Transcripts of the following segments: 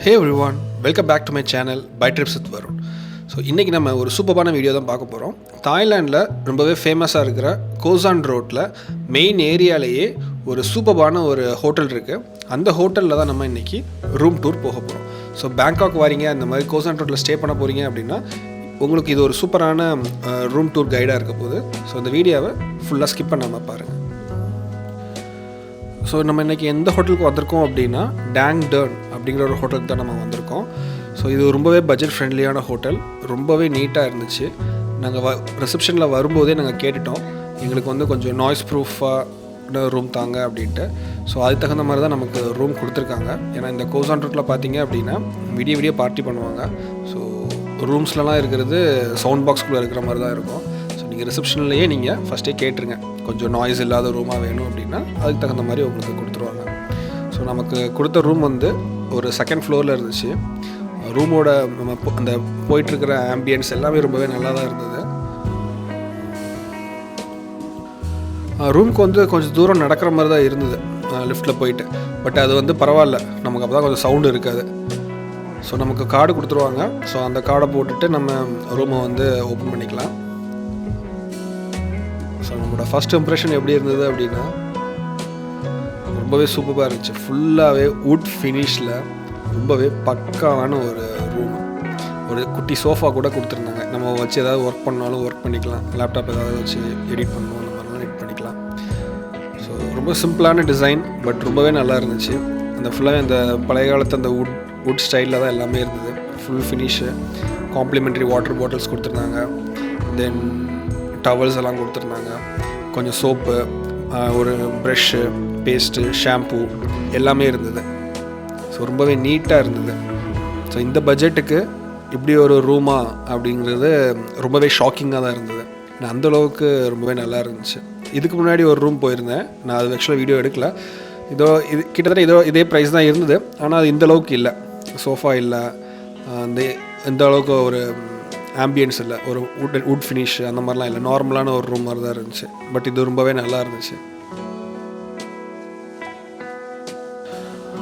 Hey everyone, welcome back to my channel by Trips with Varun. So இன்றைக்கி நம்ம ஒரு சூப்பரான வீடியோ தான் பார்க்க போகிறோம். தாய்லாண்டில் ரொம்பவே ஃபேமஸாக இருக்கிற கோசான் ரோட்டில் மெயின் ஏரியாலேயே ஒரு சூப்பரான ஒரு ஹோட்டல் இருக்குது. அந்த ஹோட்டலில் தான் நம்ம இன்றைக்கி ரூம் டூர் போக போகிறோம். ஸோ பேங்காக் வரீங்க, அந்த மாதிரி கோசான் ரோட்டில் ஸ்டே பண்ண போகிறீங்க அப்படின்னா உங்களுக்கு இது ஒரு சூப்பரான ரூம் டூர் கைடாக இருக்க போகுது. ஸோ இந்த வீடியோவை ஃபுல்லாக ஸ்கிப் பண்ணாமல் பாருங்கள். ஸோ நம்ம இன்றைக்கி எந்த ஹோட்டலுக்கு வந்திருக்கோம் அப்படின்னா டேங் டர்ம் அப்படிங்கிற ஒரு ஹோட்டலுக்கு தான் நம்ம வந்திருக்கோம். ஸோ இது ரொம்பவே பட்ஜெட் ஃப்ரெண்ட்லியான ஹோட்டல், ரொம்பவே நீட்டாக இருந்துச்சு. நாங்கள் ரிசப்ஷனில் வரும்போதே நாங்கள் கேட்டுட்டோம், எங்களுக்கு வந்து கொஞ்சம் நாய்ஸ் ப்ரூஃபாக ரூம் தாங்க அப்படின்ட்டு. ஸோ அதுக்கு தகுந்த மாதிரி தான் நமக்கு ரூம் கொடுத்துருக்காங்க. ஏன்னா இந்த கோசான் ரோட்டில் பார்த்தீங்க அப்படின்னா விடிய பார்ட்டி பண்ணுவாங்க. ஸோ ரூம்ஸ்லலாம் இருக்கிறது சவுண்ட் பாக்ஸ்குள்ளே இருக்கிற மாதிரி தான் இருக்கும். ஸோ நீங்கள் ரிசப்ஷன்லேயே நீங்கள் ஃபஸ்ட்டே கேட்டுருங்க, கொஞ்சம் நாய்ஸ் இல்லாத ரூமாக வேணும் அப்படின்னா அதுக்கு தகுந்த மாதிரி உங்களுக்கு கொடுத்துருவாங்க. ஸோ நமக்கு கொடுத்த ரூம் வந்து ஒரு செகண்ட் ஃப்ளோரில் இருந்துச்சு. ரூமோட நம்ம அந்த போயிட்டுருக்கிற ஆம்பியன்ஸ் எல்லாமே ரொம்பவே நல்லா தான் இருந்தது. ரூமுக்கு வந்து கொஞ்சம் தூரம் நடக்கிற மாதிரி தான் இருந்தது லிஃப்ட்டில் போயிட்டு. பட் அது வந்து பரவாயில்ல, நமக்கு அப்போ தான் கொஞ்சம் சவுண்டு இருக்காது. ஸோ நமக்கு கார்டு கொடுத்துருவாங்க. ஸோ அந்த கார்டை போட்டுட்டு நம்ம ரூமை வந்து ஓப்பன் பண்ணிக்கலாம். ஸோ நம்மளோட ஃபஸ்ட் இம்ப்ரெஷன் எப்படி இருந்தது அப்படின்னா ரொம்பவே சூப்பராக இருந்துச்சு. ஃபுல்லாகவே வுட் ஃபினிஷில் ரொம்பவே பக்காவான ஒரு ரூம். ஒரு குட்டி சோஃபா கூட கொடுத்துருந்தாங்க, நம்ம வச்சு ஏதாவது ஒர்க் பண்ணாலும் ஒர்க் பண்ணிக்கலாம், லேப்டாப் ஏதாவது வச்சு எடிட் பண்ணணும் அந்த மாதிரிலாம் எடிட் பண்ணிக்கலாம். ஸோ ரொம்ப சிம்பிளான டிசைன், பட் ரொம்பவே நல்லா இருந்துச்சு. அந்த ஃபுல்லாக இந்த பழைய காலத்து அந்த வுட் ஸ்டைலில் தான் எல்லாமே இருந்தது. Full finish, complimentary water bottles கொடுத்துருந்தாங்க, தென் டவல்ஸ் எல்லாம் கொடுத்துருந்தாங்க, கொஞ்சம் சோப்பு, ஒரு ப்ரெஷ்ஷு, பேஸ்ட்டு, ஷாம்பூ எல்லாமே இருந்தது. ஸோ ரொம்பவே நீட்டாக இருந்தது. ஸோ இந்த பட்ஜெட்டுக்கு இப்படி ஒரு ரூமா அப்படிங்கிறது ரொம்பவே ஷாக்கிங்காக தான் இருந்தது. நான் அந்தளவுக்கு ரொம்பவே நல்லா இருந்துச்சு. இதுக்கு முன்னாடி ஒரு ரூம் போயிருந்தேன், நான் அது ஆக்சுவலாக வீடியோ எடுக்கல. இது கிட்டத்தட்ட இதே ப்ரைஸ் தான் இருந்தது. ஆனால் அது இந்தளவுக்கு இல்லை, சோஃபா இல்லை, இந்த அளவுக்கு ஒரு ஆம்பியன்ஸ் இல்லை, ஒரு வுட் ஃபினிஷ் அந்த மாதிரிலாம் இல்லை, நார்மலான ஒரு ரூம் மாதிரி தான் இருந்துச்சு. பட் இது ரொம்பவே நல்லா இருந்துச்சு.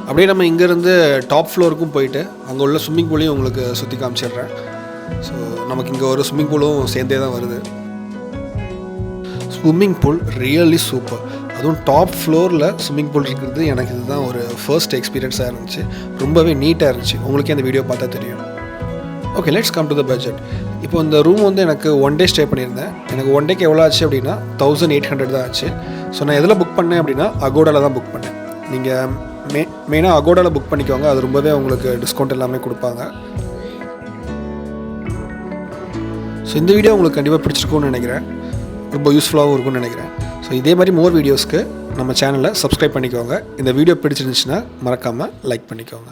அப்படியே நம்ம இங்கேருந்து டாப் ஃப்ளோருக்கும் போயிட்டு அங்கே உள்ள ஸ்விம்மிங் பூலையும் உங்களுக்கு சுற்றி காமிச்சிடுறேன். ஸோ நமக்கு இங்கே ஒரு ஸ்விம்மிங் பூலும் சேர்ந்தே தான் வருது. Swimming pool really super. அதுவும் டாப் ஃப்ளோரில் ஸ்விம்மிங் பூல் இருக்கிறது எனக்கு இதுதான் ஒரு ஃபர்ஸ்ட் எக்ஸ்பீரியன்ஸாக இருந்துச்சு. ரொம்பவே நீட்டாக இருந்துச்சு. உங்களுக்கே அந்த வீடியோ பார்த்தா தெரியும். Okay, let's come to the budget. இப்போ இந்த ரூம் வந்து எனக்கு 1 டே ஸ்டே பண்ணியிருந்தேன். எனக்கு 1 டேக்கு எவ்வளோ ஆச்சு அப்படின்னா 1800 தான் ஆச்சு. ஸோ நான் எதில் புக் பண்ணேன் அப்படின்னா அகோடாவில் தான் புக் பண்ணேன். நீங்கள் மெயினாக அகோடாவில் புக் பண்ணிக்கோங்க, அது ரொம்பவே உங்களுக்கு டிஸ்கவுண்ட் எல்லாமே கொடுப்பாங்க. ஸோ இந்த வீடியோ உங்களுக்கு கண்டிப்பாக பிடிச்சிருக்கும்னு நினைக்கிறேன், ரொம்ப யூஸ்ஃபுல்லாகவும் இருக்கும்னு நினைக்கிறேன். ஸோ இதே மாதிரி மோர் வீடியோஸ்க்கு நம்ம சேனலை சப்ஸ்கிரைப் பண்ணிக்கோங்க. இந்த வீடியோ பிடிச்சிருந்துச்சுன்னா மறக்காமல் லைக் பண்ணிக்கோங்க.